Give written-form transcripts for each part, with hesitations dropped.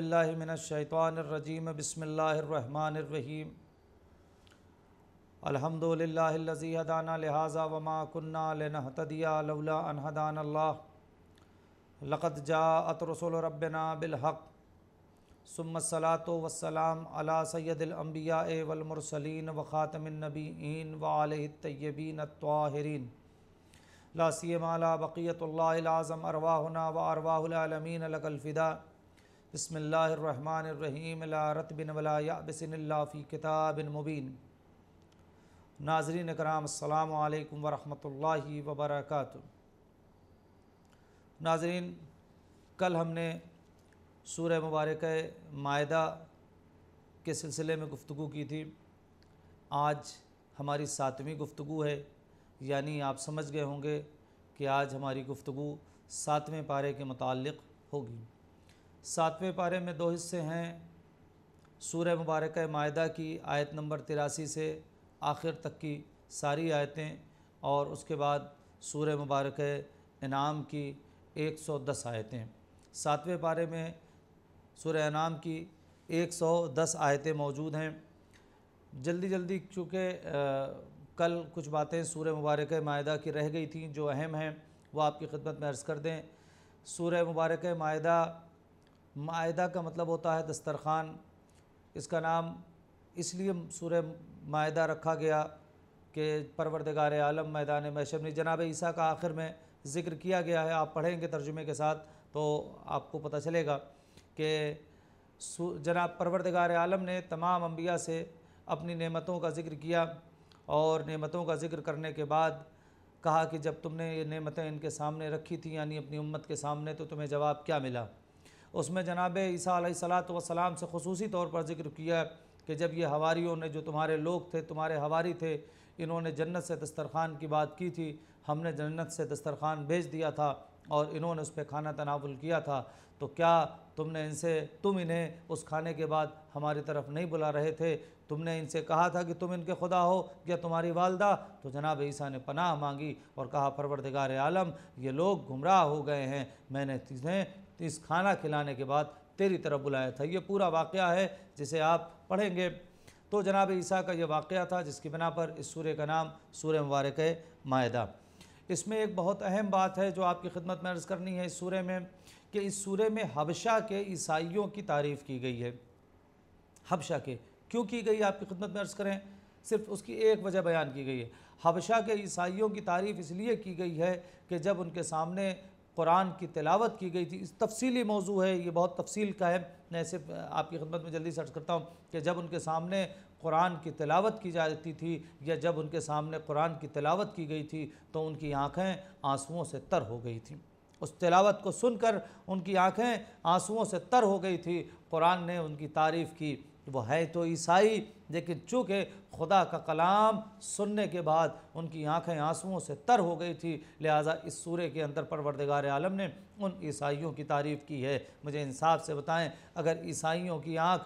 باللہ من الشیطان الرجیم بسم اللہ الرحمن الرحیم الحمدللہ الذی ہدانا لہذا وما کنا لنہتدی لولا ان ہدانا اللہ لقد جاءت رسول ربنا بالحق ثم الصلاة والسلام علی سید الانبیاء والمرسلین وخاتم النبیین وآلہ الطیبین الطاہرین لا سیما علی بقیت اللہ العظم ارواحنا وارواح العالمین لک الفدا بسم اللہ الرحمن الرحیم لا رتب ولا یابس الا فی کتاب مبین۔ ناظرین کرام السلام علیکم ورحمۃ اللہ وبرکاتہ۔ ناظرین، کل ہم نے سورہ مبارکہ مائدہ کے سلسلے میں گفتگو کی تھی۔ آج ہماری 7ویں گفتگو ہے، یعنی آپ سمجھ گئے ہوں گے کہ آج ہماری گفتگو 7ویں پارے کے متعلق ہوگی۔ 7ویں پارے میں 2 حصے ہیں۔ سورہ مبارکہ مائدہ کی آیت نمبر 83 سے آخر تک کی ساری آیتیں، اور اس کے بعد سورہ مبارکہ انعام کی 110 آیتیں۔ 7ویں پارے میں سورہ انعام کی 110 آیتیں موجود ہیں۔ جلدی چونکہ کل کچھ باتیں سورہ مبارکہ مائدہ کی رہ گئی تھیں جو اہم ہیں، وہ آپ کی خدمت میں عرض کر دیں۔ سورہ مبارکہ مائدہ کا مطلب ہوتا ہے دسترخوان۔ اس کا نام اس لیے سورہ مائدہ رکھا گیا کہ پروردگار عالم میدان محشر میں جناب عیسیٰ کا آخر میں ذکر کیا گیا ہے۔ آپ پڑھیں گے ترجمے کے ساتھ تو آپ کو پتہ چلے گا کہ جناب پروردگار عالم نے تمام انبیاء سے اپنی نعمتوں کا ذکر کیا، اور نعمتوں کا ذکر کرنے کے بعد کہا کہ جب تم نے یہ نعمتیں ان کے سامنے رکھی تھیں، یعنی اپنی امت کے سامنے، تو تمہیں جواب کیا ملا؟ اس میں جناب عیسیٰ علیہ السلام سے خصوصی طور پر ذکر کیا کہ جب یہ حواریوں نے، جو تمہارے لوگ تھے، تمہارے حواری تھے، انہوں نے جنت سے دسترخوان کی بات کی تھی، ہم نے جنت سے دسترخوان بھیج دیا تھا اور انہوں نے اس پہ کھانا تناول کیا تھا، تو کیا تم انہیں اس کھانے کے بعد ہماری طرف نہیں بلا رہے تھے؟ تم نے ان سے کہا تھا کہ تم ان کے خدا ہو یا تمہاری والدہ؟ تو جناب عیسیٰ نے پناہ مانگی اور کہا پروردگار عالم، یہ لوگ گمراہ ہو گئے ہیں، میں نے تجھیں اس کھانا کھلانے کے بعد تیری طرف بلایا تھا۔ یہ پورا واقعہ ہے جسے آپ پڑھیں گے۔ تو جناب عیسیٰ کا یہ واقعہ تھا جس کی بنا پر اس سورہ کا نام سورہ مبارکہ مائدہ۔ اس میں ایک بہت اہم بات ہے جو آپ کی خدمت میں عرض کرنی ہے اس سورہ میں، کہ اس سورہ میں حبشہ کے عیسائیوں کی تعریف کی گئی ہے۔ حبشہ کے کیوں کی گئی آپ کی خدمت میں عرض کریں؟ صرف اس کی ایک وجہ بیان کی گئی ہے۔ حبشہ کے عیسائیوں کی تعریف اس لیے کی گئی ہے کہ جب ان کے سامنے قرآن کی تلاوت کی گئی تھی، اس تفصیلی موضوع ہے، یہ بہت تفصیل کا ہے، میں صرف آپ کی خدمت میں جلدی سے عرض کرتا ہوں کہ جب ان کے سامنے قرآن کی تلاوت کی جاتی تھی، یا جب ان کے سامنے قرآن کی تلاوت کی گئی تھی، تو ان کی آنکھیں آنسوؤں سے تر ہو گئی تھیں۔ اس تلاوت کو سن کر ان کی آنکھیں آنسوؤں سے تر ہو گئی تھی۔ قرآن نے ان کی تعریف کی، وہ ہے تو عیسائی، لیکن چونکہ خدا کا کلام سننے کے بعد ان کی آنکھیں آنسوؤں سے تر ہو گئی تھی، لہٰذا اس سورہ کے اندر پروردگار عالم نے ان عیسائیوں کی تعریف کی ہے۔ مجھے انصاف سے بتائیں، اگر عیسائیوں کی آنکھ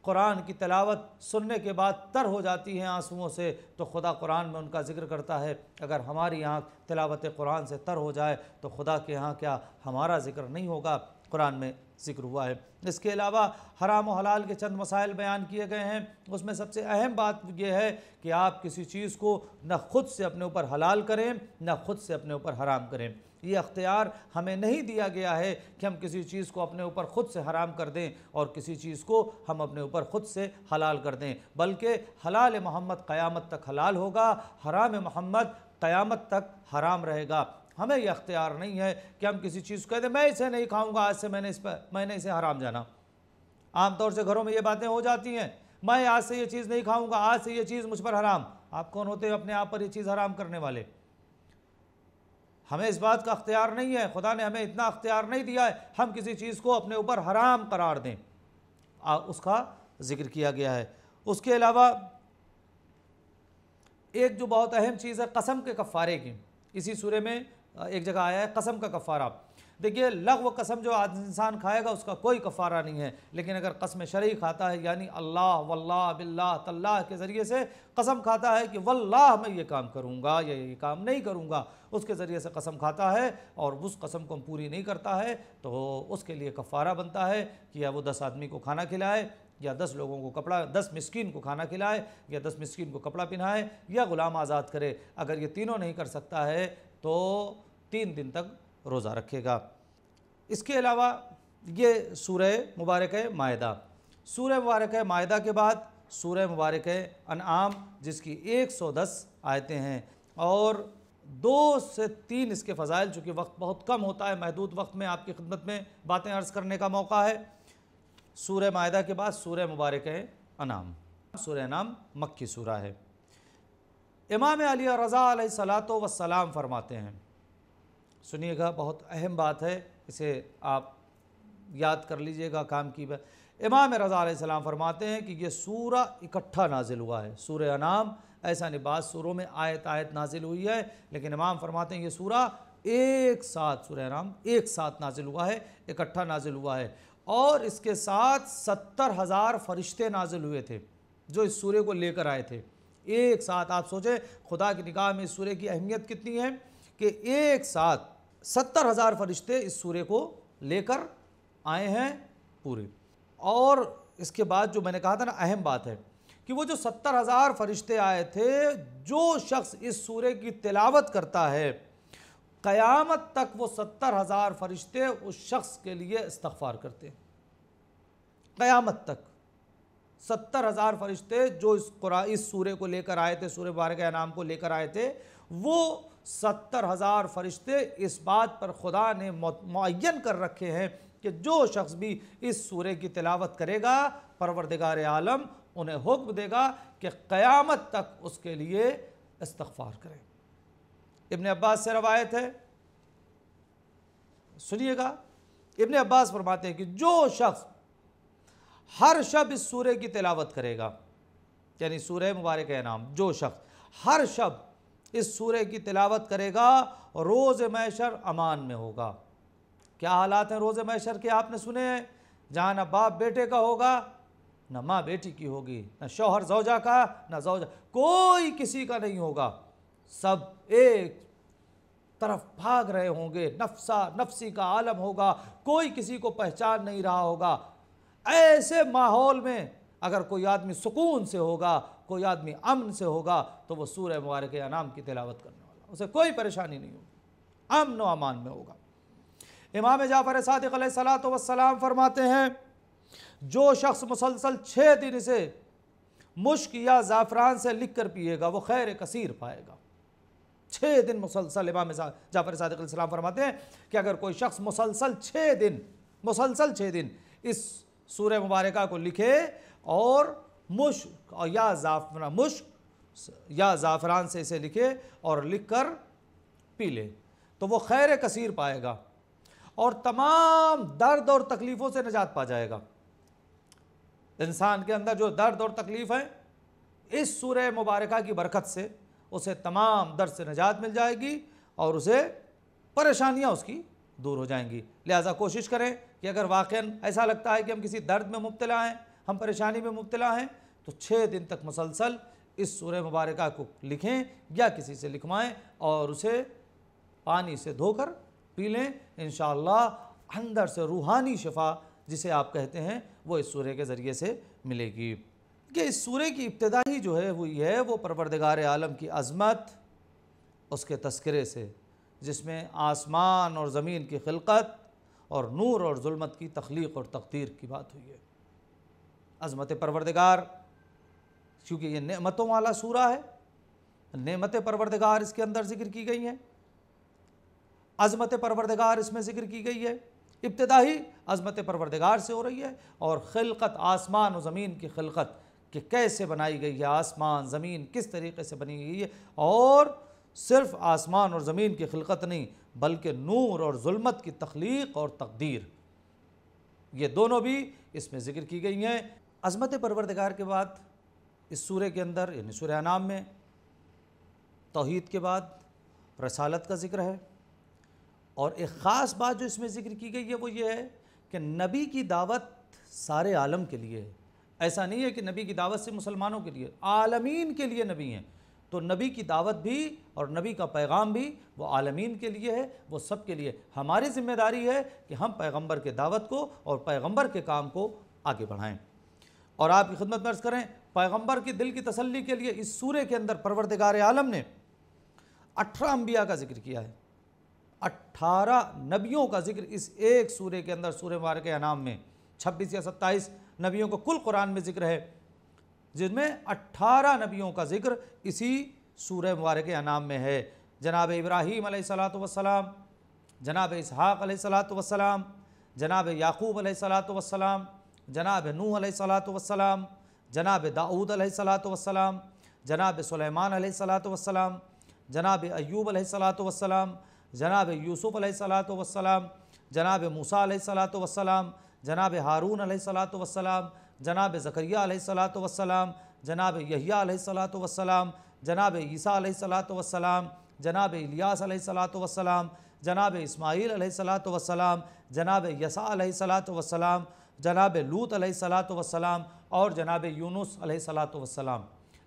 قرآن کی تلاوت سننے کے بعد تر ہو جاتی ہیں آنسوؤں سے، تو خدا قرآن میں ان کا ذکر کرتا ہے، اگر ہماری آنکھ تلاوت قرآن سے تر ہو جائے تو خدا کے ہاں کیا ہمارا ذکر نہیں ہوگا؟ قرآن میں ذکر ہوا ہے۔ اس کے علاوہ حرام و حلال کے چند مسائل بیان کیے گئے ہیں۔ اس میں سب سے اہم بات یہ ہے کہ آپ کسی چیز کو نہ خود سے اپنے اوپر حلال کریں، نہ خود سے اپنے اوپر حرام کریں۔ یہ اختیار ہمیں نہیں دیا گیا ہے کہ ہم کسی چیز کو اپنے اوپر خود سے حرام کر دیں اور کسی چیز کو ہم اپنے اوپر خود سے حلال کر دیں، بلکہ حلال محمد قیامت تک حلال ہوگا، حرام محمد قیامت تک حرام رہے گا۔ ہمیں یہ اختیار نہیں ہے کہ ہم کسی چیز کو کہہ دیں میں اسے نہیں کھاؤں گا، آج سے میں نے اسے حرام جانا۔ عام طور سے گھروں میں یہ باتیں ہو جاتی ہیں، میں آج سے یہ چیز نہیں کھاؤں گا، آج سے یہ چیز مجھ پر حرام۔ آپ کون ہوتے ہیں اپنے آپ پر یہ چیز حرام کرنے والے؟ ہمیں اس بات کا اختیار نہیں ہے، خدا نے ہمیں اتنا اختیار نہیں دیا ہے ہم کسی چیز کو اپنے اوپر حرام قرار دیں۔ اس کا ذکر کیا گیا ہے۔ اس کے علاوہ ایک جو بہت اہم چیز ہے قسم کے کفارے کی، اسی سورہ میں ایک جگہ آیا ہے قسم کا کفارہ۔ دیکھیے لغو قسم جو آج انسان کھائے گا اس کا کوئی کفارہ نہیں ہے، لیکن اگر قسم شرعی کھاتا ہے یعنی اللہ واللہ باللہ تاللہ کے ذریعے سے قسم کھاتا ہے کہ واللہ میں یہ کام کروں گا یا یہ کام نہیں کروں گا، اس کے ذریعے سے قسم کھاتا ہے اور اس قسم کو پوری نہیں کرتا ہے تو اس کے لیے کفارہ بنتا ہے کہ یا وہ 10 آدمی کو کھانا کھلائے، یا 10 لوگوں کو کپڑا 10 مسکین کو کھانا کھلائے، یا 10 مسکین کو کپڑا پہنائے، یا غلام آزاد کرے۔ اگر یہ تینوں نہیں کر سکتا ہے تو 3 دن تک روزہ رکھے گا۔ اس کے علاوہ یہ سورہ مبارکہ مائدہ، سورہ مبارکہ مائدہ کے بعد سورہ مبارکہ انعام جس کی 110 آیتیں ہیں، اور 2 سے 3 اس کے فضائل، چونکہ وقت بہت کم ہوتا ہے، محدود وقت میں آپ کی خدمت میں باتیں عرض کرنے کا موقع ہے۔ سورہ مائدہ کے بعد سورہ مبارکہ انعام، سورہ انعام مکی سورہ ہے۔ امام علی رضا علیہ الصلوۃ والسلام فرماتے ہیں، سنیے گا بہت اہم بات ہے، اسے آپ یاد کر لیجئے گا کام کی بات۔ امام رضا علیہ السلام فرماتے ہیں کہ یہ سورہ اکٹھا نازل ہوا ہے، سورہ انعام ایسا نہیں، بعض سوروں میں آیت آیت نازل ہوئی ہے، لیکن امام فرماتے ہیں یہ سورہ ایک ساتھ، سورہ انعام ایک ساتھ نازل ہوا ہے، اکٹھا نازل ہوا ہے، اور اس کے ساتھ 70,000 فرشتے نازل ہوئے تھے جو اس سورے کو لے کر آئے تھے ایک ساتھ۔ آپ سوچیں خدا کی نگاہ میں اس سورے کی اہمیت کتنی ہے کہ ایک ساتھ 70,000 فرشتے اس سورے کو لے کر آئے ہیں پورے۔ اور اس کے بعد جو میں نے کہا تھا نا اہم بات ہے کہ وہ جو 70,000 فرشتے آئے تھے، جو شخص اس سورے کی تلاوت کرتا ہے قیامت تک وہ 70,000 فرشتے اس شخص کے لیے استغفار کرتے ہیں۔ قیامت تک 70,000 فرشتے جو اس سورے کو لے کر آئے تھے، سورہ مبارکہ انعام کو لے کر آئے تھے، وہ 70,000 فرشتے اس بات پر خدا نے معین کر رکھے ہیں کہ جو شخص بھی اس سورے کی تلاوت کرے گا پروردگار عالم انہیں حکم دے گا کہ قیامت تک اس کے لیے استغفار کریں۔ ابن عباس سے روایت ہے، سنیے گا، ابن عباس فرماتے ہیں کہ جو شخص ہر شب اس سورے کی تلاوت کرے گا، یعنی سورہ مبارکہ انعام، جو شخص ہر شب اس سورے کی تلاوت کرے گا روز محشر امان میں ہوگا۔ کیا حالات ہیں روز محشر کے آپ نے سنے ہیں؟ جہاں نہ باپ بیٹے کا ہوگا، نہ ماں بیٹی کی ہوگی، نہ شوہر زوجہ کا، نہ زوجہ، کوئی کسی کا نہیں ہوگا، سب ایک طرف بھاگ رہے ہوں گے، نفسی کا عالم ہوگا، کوئی کسی کو پہچان نہیں رہا ہوگا۔ ایسے ماحول میں اگر کوئی آدمی سکون سے ہوگا، کوئی آدمی امن سے ہوگا، تو وہ سورہ مبارکہ انعام کی تلاوت کرنے والا، اسے کوئی پریشانی نہیں ہوگی، امن و امان میں ہوگا۔ امام جعفر صادق علیہ الصلوۃ والسلام فرماتے ہیں جو شخص مسلسل 6 دن اسے مشک یا زعفران سے لکھ کر پیے گا وہ خیر کثیر پائے گا۔ 6 دن مسلسل، امام جعفر صادق علیہ السلام فرماتے ہیں کہ اگر کوئی شخص مسلسل 6 دن اس سورہ مبارکہ کو لکھے اور مشک یا زعفران سے اسے لکھے اور لکھ کر پی لے تو وہ خیر کثیر پائے گا اور تمام درد اور تکلیفوں سے نجات پا جائے گا۔ انسان کے اندر جو درد اور تکلیف ہے اس سورہ مبارکہ کی برکت سے اسے تمام درد سے نجات مل جائے گی اور اسے پریشانیاں اس کی دور ہو جائیں گی۔ لہٰذا کوشش کریں کہ اگر واقعاً ایسا لگتا ہے کہ ہم کسی درد میں مبتلا ہیں، ہم پریشانی میں مبتلا ہیں، تو 6 دن تک مسلسل اس سورہ مبارکہ کو لکھیں یا کسی سے لکھوائیں اور اسے پانی سے دھو کر پی لیں، انشاءاللہ اندر سے روحانی شفا جسے آپ کہتے ہیں وہ اس سورے کے ذریعے سے ملے گی۔ کہ اس سورے کی ابتدا ہی جو ہے وہ پروردگار عالم کی عظمت، اس کے تذکرے سے، جس میں آسمان اور زمین کی خلقت اور نور اور ظلمت کی تخلیق اور تقدیر کی بات ہوئی ہے۔ عظمت پروردگار، کیونکہ یہ نعمتوں والا سورہ ہے، نعمت پروردگار اس کے اندر ذکر کی گئی ہیں، عظمت پروردگار اس میں ذکر کی گئی ہے، ابتدا ہی عظمت پروردگار سے ہو رہی ہے، اور خلقت، آسمان و زمین کی خلقت کہ کیسے بنائی گئی ہے، آسمان زمین کس طریقے سے بنی گئی ہے، اور صرف آسمان اور زمین کی خلقت نہیں بلکہ نور اور ظلمت کی تخلیق اور تقدیر، یہ دونوں بھی اس میں ذکر کی گئی ہیں۔ عظمت پروردگار کے بعد اس سورے کے اندر یعنی سورہ انعام میں توحید کے بعد رسالت کا ذکر ہے، اور ایک خاص بات جو اس میں ذکر کی گئی ہے وہ یہ ہے کہ نبی کی دعوت سارے عالم کے لیے ہے. ایسا نہیں ہے کہ نبی کی دعوت سے مسلمانوں کے لیے، عالمین کے لیے نبی ہیں. تو نبی کی دعوت بھی اور نبی کا پیغام بھی وہ عالمین کے لیے ہے، وہ سب کے لیے. ہماری ذمہ داری ہے کہ ہم پیغمبر کے دعوت کو اور پیغمبر کے کام کو آگے بڑھائیں. اور آپ کی خدمت میں عرض کریں، پیغمبر کی دل کی تسلی کے لیے اس سورے کے اندر پروردگار عالم نے 18 انبیاء کا ذکر کیا ہے. 18 نبیوں کا ذکر اس ایک سورے کے اندر، سورہ مبارکہ انعام میں 26 یا 27 نبیوں کو کل قرآن میں ذکر ہے، جن میں 18 نبیوں کا ذکر اسی سورہ مبارکہ انعام میں ہے. جناب ابراہیم علیہ السلام، جناب اسحاق علیہ السلام، جناب یعقوب علیہ السلام، جناب نوح علیہ السلام، جناب داؤد علیہ السلام، جناب سلیمان علیہ السلام، جناب ایوب علیہ السلام، جناب یوسف علیہ السلام، جناب موسیٰ علیہ السلام، جناب ہارون علیہ السلام، جناب زکریا علیہ السلام، جناب یحییٰ علیہ السلام، جناب عیسیٰ علیہ السلام، جناب الیاس علیہ السلام، جناب اسماعیل علیہ السلام، جناب یسع علیہ السلام، جناب لوط علیہ السلام اور جناب یونس علیہ السلام.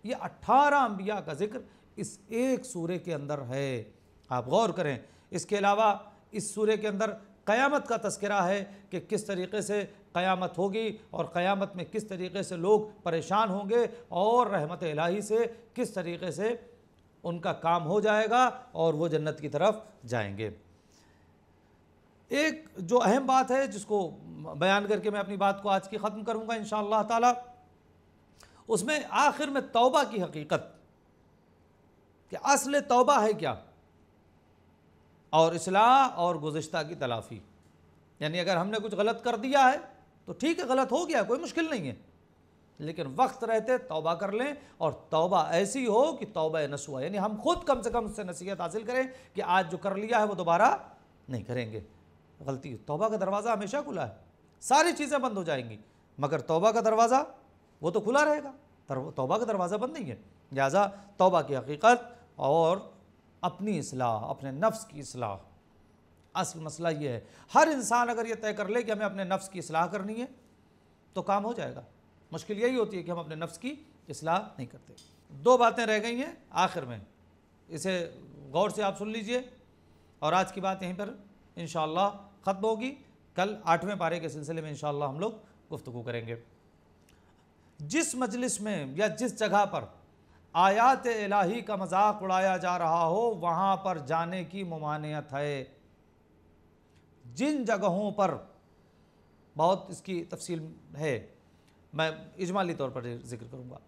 یہ 18 انبیاء کا ذکر اس ایک سورے کے اندر ہے. آپ غور کریں. اس کے علاوہ اس سورے کے اندر قیامت کا تذکرہ ہے کہ کس طریقے سے قیامت ہوگی اور قیامت میں کس طریقے سے لوگ پریشان ہوں گے اور رحمت الہی سے کس طریقے سے ان کا کام ہو جائے گا اور وہ جنت کی طرف جائیں گے. ایک جو اہم بات ہے جس کو بیان کر کے میں اپنی بات کو آج کی ختم کروں گا انشاءاللہ تعالی، اس میں آخر میں توبہ کی حقیقت کہ اصل توبہ ہے کیا، اور اصلاح اور گزشتہ کی تلافی. یعنی اگر ہم نے کچھ غلط کر دیا ہے تو ٹھیک ہے، غلط ہو گیا، کوئی مشکل نہیں ہے، لیکن وقت رہتے توبہ کر لیں، اور توبہ ایسی ہو کہ توبہ نصوح، یعنی ہم خود کم سے کم اس سے نصیحت حاصل کریں کہ آج جو کر لیا ہے وہ دوبارہ نہیں کریں گے. غلطی، توبہ کا دروازہ ہمیشہ کھلا ہے، ساری چیزیں بند ہو جائیں گی مگر توبہ کا دروازہ وہ تو کھلا رہے گا. توبہ کا دروازہ بند نہیں ہے. لہٰذا توبہ کی حقیقت اور اپنی اصلاح، اپنے نفس کی اصلاح، اصل مسئلہ یہ ہے. ہر انسان اگر یہ طے کر لے کہ ہمیں اپنے نفس کی اصلاح کرنی ہے تو کام ہو جائے گا. مشکل یہی ہوتی ہے کہ ہم اپنے نفس کی اصلاح نہیں کرتے. 2 باتیں رہ گئی ہیں آخر میں، اسے غور سے آپ سن لیجئے، اور آج کی بات یہیں پر انشاءاللہ ختم ہوگی. کل 8ویں پارے کے سلسلے میں انشاءاللہ ہم لوگ گفتگو کریں گے. جس مجلس میں یا جس جگہ پر آیات الہی کا مذاق اڑایا جا رہا ہو وہاں پر جانے کی ممانعت ہے. جن جگہوں پر، بہت اس کی تفصیل ہے، میں اجمالی طور پر ذکر کروں گا،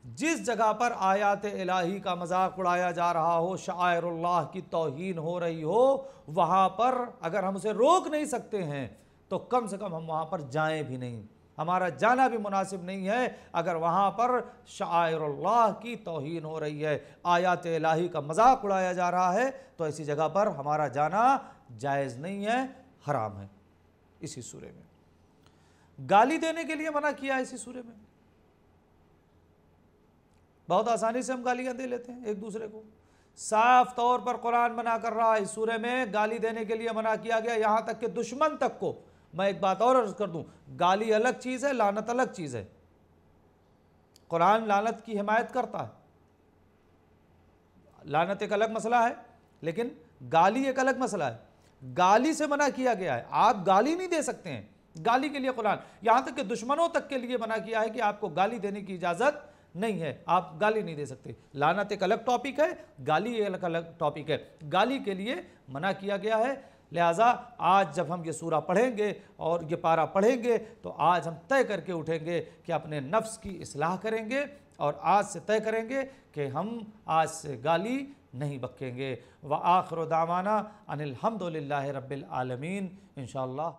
جس جگہ پر آیات الہی کا مذاق اڑایا جا رہا ہو، شعائر اللہ کی توہین ہو رہی ہو، وہاں پر اگر ہم اسے روک نہیں سکتے ہیں تو کم سے کم ہم وہاں پر جائیں بھی نہیں. ہمارا جانا بھی مناسب نہیں ہے اگر وہاں پر شعائر اللہ کی توہین ہو رہی ہے، آیات الہی کا مذاق اڑایا جا رہا ہے، تو ایسی جگہ پر ہمارا جانا جائز نہیں ہے، حرام ہے. اسی سورے میں گالی دینے کے لیے منع کیا ہے. اسی سورے میں بہت آسانی سے ہم گالیاں دے لیتے ہیں ایک دوسرے کو، صاف طور پر قرآن منع کر رہا ہے. اس سورے میں گالی دینے کے لیے منع کیا گیا، یہاں تک کہ دشمن تک کو. میں ایک بات اور عرض کر دوں، گالی الگ چیز ہے، لعنت الگ چیز ہے. قرآن لعنت کی حمایت کرتا ہے، لعنت ایک الگ مسئلہ ہے، لیکن گالی ایک الگ مسئلہ ہے. گالی سے منع کیا گیا ہے، آپ گالی نہیں دے سکتے ہیں. گالی کے لیے قرآن یہاں تک کہ دشمنوں تک کے لیے منع کیا ہے کہ آپ کو گالی دینے کی اجازت نہیں ہے، آپ گالی نہیں دے سکتے. لعنت ایک الگ ٹاپک ہے، گالی ایک الگ ٹاپک ہے. گالی کے لیے منع کیا گیا ہے. لہٰذا آج جب ہم یہ سورہ پڑھیں گے اور یہ پارہ پڑھیں گے تو آج ہم طے کر کے اٹھیں گے کہ اپنے نفس کی اصلاح کریں گے، اور آج سے طے کریں گے کہ ہم آج سے گالی نہیں بکیں گے. وآخر دعوانا ان الحمد للہ رب العالمین. انشاءاللہ